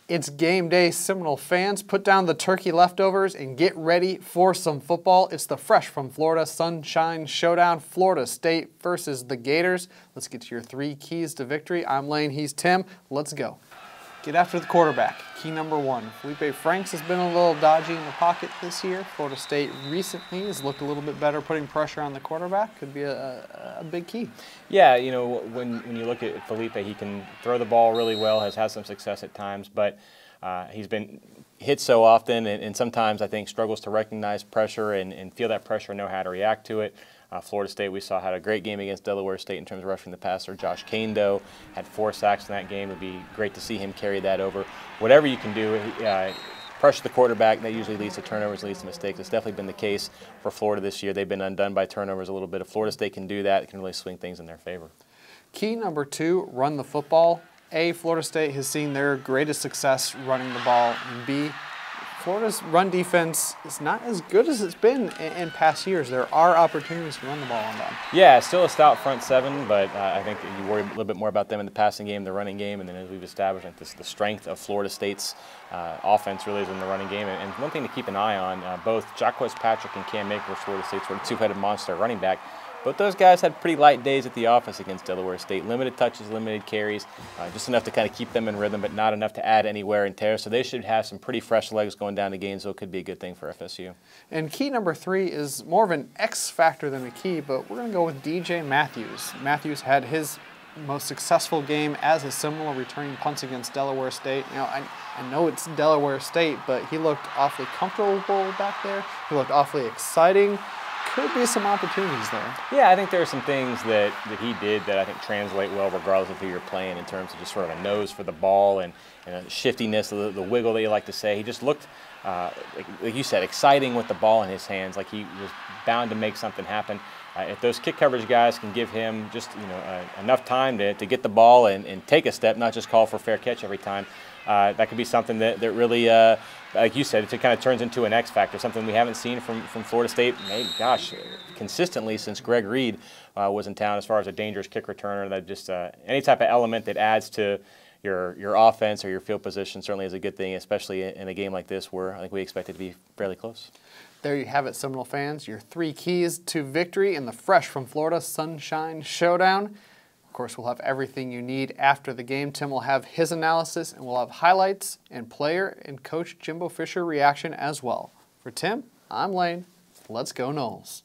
It's game day, Seminole fans. Put down the turkey leftovers and get ready for some football. It's the Fresh from Florida Sunshine Showdown, Florida State versus the Gators. Let's get to your 3 keys to victory. I'm Lane, he's Tim. Let's go. Get after the quarterback. Key number 1. Felipe Franks has been a little dodgy in the pocket this year. Florida State recently has looked a little bit better putting pressure on the quarterback. Could be a big key. Yeah, you know, when you look at Felipe, he can throw the ball really well, has had some success at times, but he's been hit so often and sometimes I think struggles to recognize pressure and feel that pressure and know how to react to it. Florida State, we saw, had a great game against Delaware State in terms of rushing the passer. Josh Kane, though, had 4 sacks in that game. It would be great to see him carry that over. Whatever you can do, pressure the quarterback. That usually leads to turnovers, leads to mistakes. It's definitely been the case for Florida this year. They've been undone by turnovers a little bit. If Florida State can do that, it can really swing things in their favor. Key number 2, run the football. A, Florida State has seen their greatest success running the ball, and B, Florida's run defense is not as good as it's been in past years. There are opportunities to run the ball on them. Yeah, still a stout front 7, but I think you worry a little bit more about them in the passing game, the running game, and then as we've established, the strength of Florida State's offense really is in the running game. And one thing to keep an eye on, both Jacquez Patrick and Cam Maker, Florida State's sort of 2-headed monster running back, but those guys had pretty light days at the office against Delaware State. Limited touches, limited carries, just enough to kind of keep them in rhythm, but not enough to add any wear and tear. So they should have some pretty fresh legs going down to Gainesville. Could be a good thing for FSU. And key number 3 is more of an X factor than a key, but we're going to go with DJ Matthews. Matthews had his most successful game as a Seminole returning punts against Delaware State. You know, I know it's Delaware State, but he looked awfully comfortable back there. He looked awfully exciting. Could be some opportunities there. Yeah, I think there are some things that he did that I think translate well regardless of who you're playing in terms of just sort of a nose for the ball and a shiftiness, the wiggle that you like to say. He just looked, like you said, exciting with the ball in his hands, like he was bound to make something happen. If those kick coverage guys can give him just enough time to get the ball and take a step, not just call for fair catch every time, that could be something that really, like you said, it kind of turns into an X factor, something we haven't seen from Florida State, consistently since Greg Reed was in town as far as a dangerous kick returner. That just any type of element that adds to your offense or your field position certainly is a good thing, especially in a game like this where I think we expect it to be fairly close. There you have it, Seminole fans, your 3 keys to victory in the Fresh from Florida Sunshine Showdown. Of course, we'll have everything you need after the game. Tim will have his analysis, and we'll have highlights and player and Coach Jimbo Fisher reaction as well. For Tim, I'm Lane. Let's go Noles.